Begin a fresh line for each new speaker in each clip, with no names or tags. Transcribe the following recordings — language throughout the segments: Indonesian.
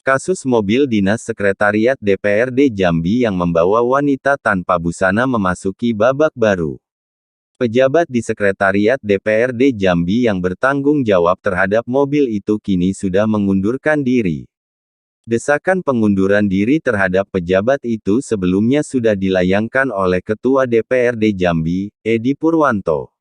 Kasus mobil dinas Sekretariat DPRD Jambi yang membawa wanita tanpa busana memasuki babak baru. Pejabat di Sekretariat DPRD Jambi yang bertanggung jawab terhadap mobil itu kini sudah mengundurkan diri. Desakan pengunduran diri terhadap pejabat itu sebelumnya sudah dilayangkan oleh Ketua DPRD Jambi, Edi Purwanto.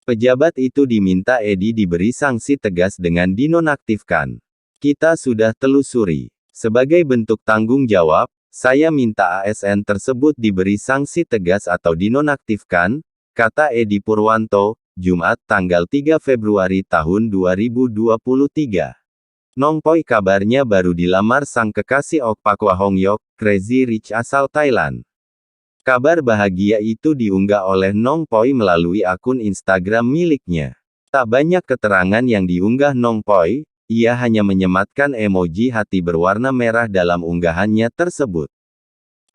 Pejabat itu diminta Edi diberi sanksi tegas dengan dinonaktifkan. Kita sudah telusuri. Sebagai bentuk tanggung jawab, saya minta ASN tersebut diberi sanksi tegas atau dinonaktifkan, kata Edi Purwanto, Jumat tanggal 3 Februari tahun 2023. Nongpoi kabarnya baru dilamar sang kekasih Ok Pakwa Hongyok, Crazy Rich asal Thailand. Kabar bahagia itu diunggah oleh Nongpoi melalui akun Instagram miliknya. Tak banyak keterangan yang diunggah Nongpoi, ia hanya menyematkan emoji hati berwarna merah dalam unggahannya tersebut.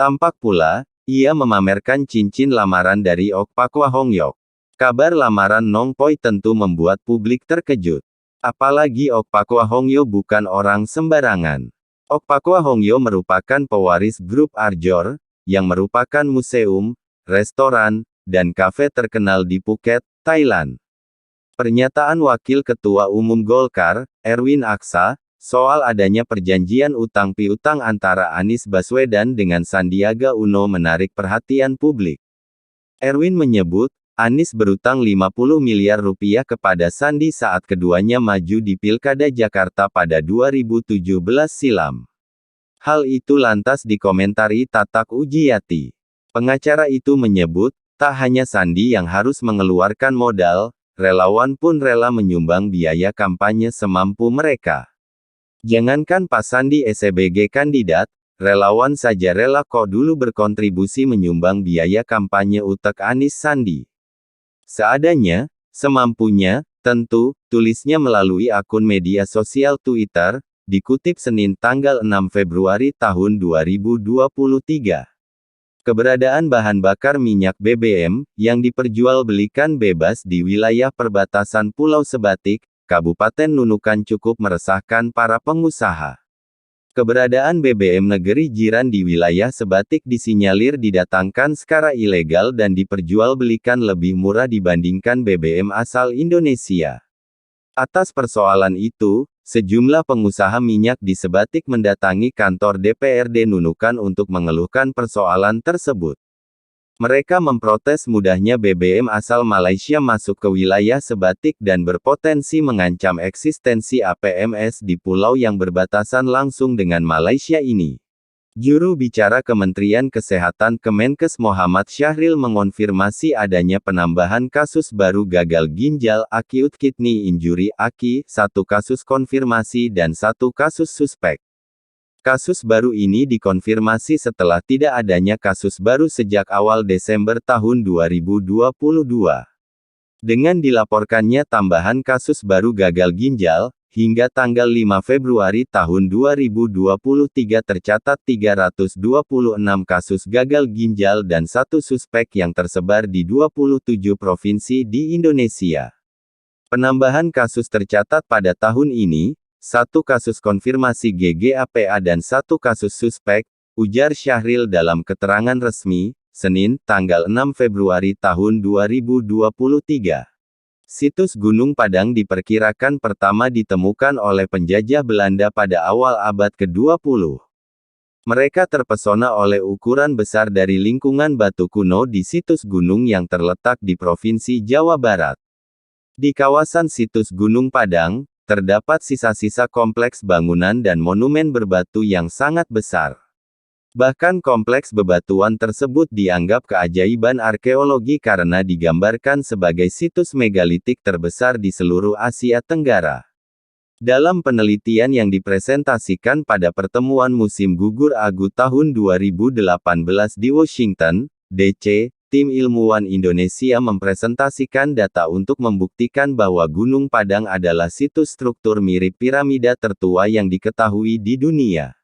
Tampak pula, ia memamerkan cincin lamaran dari Ok Pakwa Hongyok. Kabar lamaran Nongpoi tentu membuat publik terkejut. Apalagi Ok Pakwa Hongyo bukan orang sembarangan. Ok Pakwa Hongyo merupakan pewaris grup Arjor, yang merupakan museum, restoran, dan kafe terkenal di Phuket, Thailand. Pernyataan Wakil Ketua Umum Golkar, Erwin Aksa, soal adanya perjanjian utang piutang antara Anies Baswedan dengan Sandiaga Uno menarik perhatian publik. Erwin menyebut, Anies berutang 50 miliar rupiah kepada Sandi saat keduanya maju di Pilkada Jakarta pada 2017 silam. Hal itu lantas dikomentari Tatak Ujiyati. Pengacara itu menyebut, tak hanya Sandi yang harus mengeluarkan modal, relawan pun rela menyumbang biaya kampanye semampu mereka. Jangankan Pak Sandi sebagai kandidat, relawan saja rela kok dulu berkontribusi menyumbang biaya kampanye utek Anies Sandi. Seadanya, semampunya, tentu, tulisnya melalui akun media sosial Twitter, dikutip Senin tanggal 6 Februari tahun 2023. Keberadaan bahan bakar minyak BBM, yang diperjualbelikan bebas di wilayah perbatasan Pulau Sebatik, Kabupaten Nunukan cukup meresahkan para pengusaha. Keberadaan BBM negeri jiran di wilayah Sebatik disinyalir didatangkan secara ilegal dan diperjualbelikan lebih murah dibandingkan BBM asal Indonesia. Atas persoalan itu, sejumlah pengusaha minyak di Sebatik mendatangi kantor DPRD Nunukan untuk mengeluhkan persoalan tersebut. Mereka memprotes mudahnya BBM asal Malaysia masuk ke wilayah Sebatik dan berpotensi mengancam eksistensi APMS di pulau yang berbatasan langsung dengan Malaysia ini. Juru bicara Kementerian Kesehatan Kemenkes Muhammad Syahril mengonfirmasi adanya penambahan kasus baru gagal ginjal acute kidney injury (AKI), 1 kasus konfirmasi dan 1 kasus suspek. Kasus baru ini dikonfirmasi setelah tidak adanya kasus baru sejak awal Desember tahun 2022. Dengan dilaporkannya tambahan kasus baru gagal ginjal, hingga tanggal 5 Februari tahun 2023 tercatat 326 kasus gagal ginjal dan 1 suspek yang tersebar di 27 provinsi di Indonesia. Penambahan kasus tercatat pada tahun ini, 1 kasus konfirmasi GGAPA dan 1 kasus suspek, ujar Syahril dalam keterangan resmi, Senin, tanggal 6 Februari tahun 2023. Situs Gunung Padang diperkirakan pertama ditemukan oleh penjajah Belanda pada awal abad ke-20. Mereka terpesona oleh ukuran besar dari lingkungan batu kuno di situs gunung yang terletak di Provinsi Jawa Barat. Di kawasan situs Gunung Padang, terdapat sisa-sisa kompleks bangunan dan monumen berbatu yang sangat besar. Bahkan kompleks bebatuan tersebut dianggap keajaiban arkeologi karena digambarkan sebagai situs megalitik terbesar di seluruh Asia Tenggara. Dalam penelitian yang dipresentasikan pada pertemuan musim gugur Agu tahun 2018 di Washington, D.C., tim ilmuwan Indonesia mempresentasikan data untuk membuktikan bahwa Gunung Padang adalah situs struktur mirip piramida tertua yang diketahui di dunia.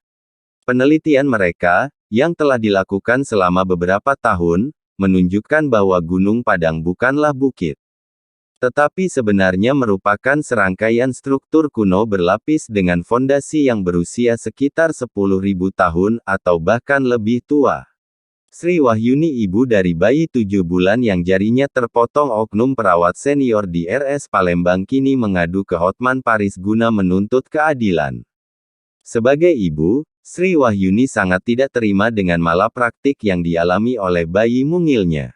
Penelitian mereka, yang telah dilakukan selama beberapa tahun, menunjukkan bahwa Gunung Padang bukanlah bukit. tetapi sebenarnya merupakan serangkaian struktur kuno berlapis dengan fondasi yang berusia sekitar 10.000 tahun, atau bahkan lebih tua. Sri Wahyuni, ibu dari bayi 7 bulan yang jarinya terpotong oknum perawat senior di RS Palembang, kini mengadu ke Hotman Paris guna menuntut keadilan. Sebagai ibu, Sri Wahyuni sangat tidak terima dengan malapraktik yang dialami oleh bayi mungilnya.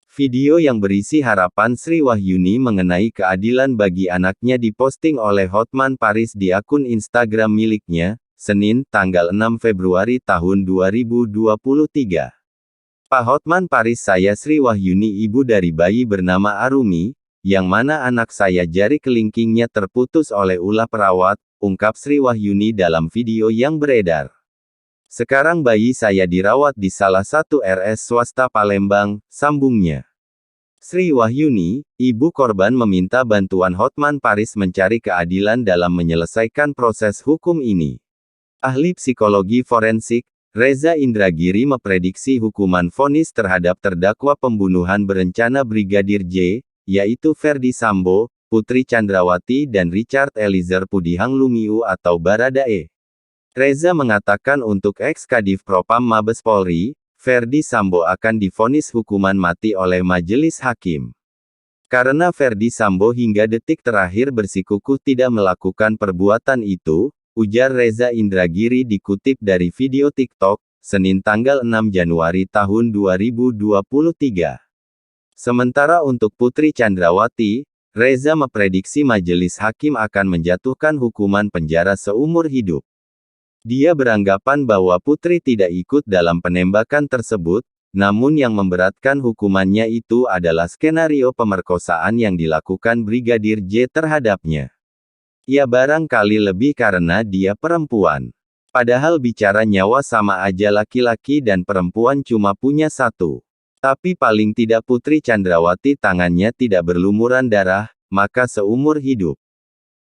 Video yang berisi harapan Sri Wahyuni mengenai keadilan bagi anaknya diposting oleh Hotman Paris di akun Instagram miliknya, Senin, tanggal 6 Februari tahun 2023. Pak Hotman Paris, saya Sri Wahyuni, ibu dari bayi bernama Arumi, yang mana anak saya jari kelingkingnya terputus oleh ulah perawat, ungkap Sri Wahyuni dalam video yang beredar. Sekarang bayi saya dirawat di salah satu RS swasta Palembang, sambungnya. Sri Wahyuni, ibu korban, meminta bantuan Hotman Paris mencari keadilan dalam menyelesaikan proses hukum ini. Ahli psikologi forensik, Reza Indragiri, memprediksi hukuman vonis terhadap terdakwa pembunuhan berencana Brigadir J, yaitu Ferdi Sambo, Putri Chandrawati dan Richard Eliezer Pudihang Lumiu atau Baradae. Reza mengatakan untuk ex-Kadif Propam Mabes Polri, Ferdi Sambo akan divonis hukuman mati oleh majelis hakim. Karena Ferdi Sambo hingga detik terakhir bersikukuh tidak melakukan perbuatan itu, ujar Reza Indragiri dikutip dari video TikTok, Senin tanggal 6 Januari tahun 2023. Sementara untuk Putri Chandrawati, Reza memprediksi majelis hakim akan menjatuhkan hukuman penjara seumur hidup. Dia beranggapan bahwa Putri tidak ikut dalam penembakan tersebut, namun yang memberatkan hukumannya itu adalah skenario pemerkosaan yang dilakukan Brigadir J terhadapnya. Ya barangkali lebih karena dia perempuan. Padahal bicara nyawa sama aja laki-laki dan perempuan cuma punya satu. Tapi paling tidak Putri Chandrawati tangannya tidak berlumuran darah, maka seumur hidup.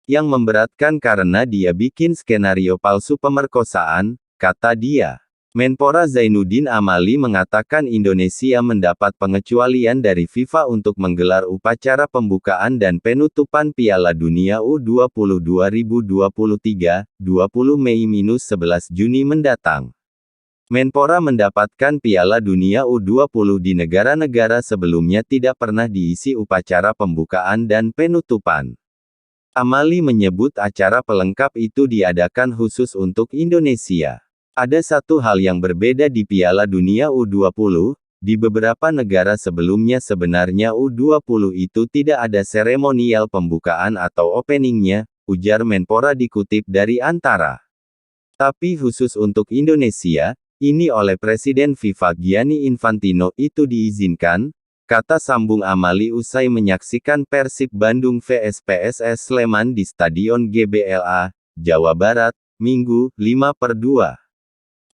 Yang memberatkan karena dia bikin skenario palsu pemerkosaan, kata dia. Menpora Zainuddin Amali mengatakan Indonesia mendapat pengecualian dari FIFA untuk menggelar upacara pembukaan dan penutupan Piala Dunia U20 2023, 20 Mei-11 Juni mendatang. Menpora mendapatkan Piala Dunia U20 di negara-negara sebelumnya tidak pernah diisi upacara pembukaan dan penutupan. Amali menyebut acara pelengkap itu diadakan khusus untuk Indonesia. Ada satu hal yang berbeda di Piala Dunia U20, di beberapa negara sebelumnya sebenarnya U20 itu tidak ada seremonial pembukaan atau openingnya, ujar Menpora dikutip dari Antara. Tapi khusus untuk Indonesia, ini oleh Presiden FIFA Gianni Infantino itu diizinkan, kata sambung Amali usai menyaksikan Persib Bandung vs PSS Sleman di Stadion GBLA, Jawa Barat, Minggu, 5/2.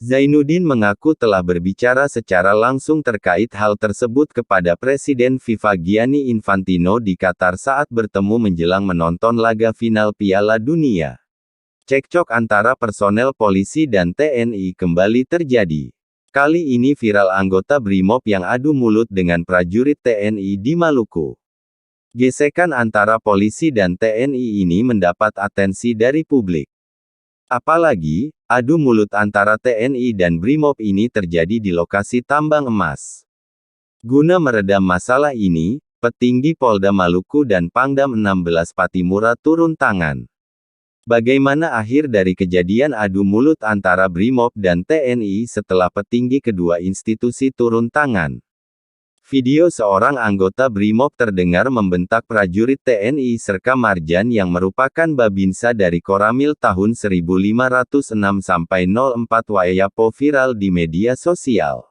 Zainuddin mengaku telah berbicara secara langsung terkait hal tersebut kepada Presiden FIFA Gianni Infantino di Qatar saat bertemu menjelang menonton laga final Piala Dunia. Cekcok antara personel polisi dan TNI kembali terjadi. Kali ini viral anggota Brimob yang adu mulut dengan prajurit TNI di Maluku. Gesekan antara polisi dan TNI ini mendapat atensi dari publik. Apalagi, adu mulut antara TNI dan Brimob ini terjadi di lokasi tambang emas. Guna meredam masalah ini, petinggi Polda Maluku dan Pangdam 16 Patimura turun tangan. Bagaimana akhir dari kejadian adu mulut antara Brimob dan TNI setelah petinggi kedua institusi turun tangan? Video seorang anggota Brimob terdengar membentak prajurit TNI Serka Marjan yang merupakan Babinsa dari Koramil tahun 1506-04 Wayapo viral di media sosial.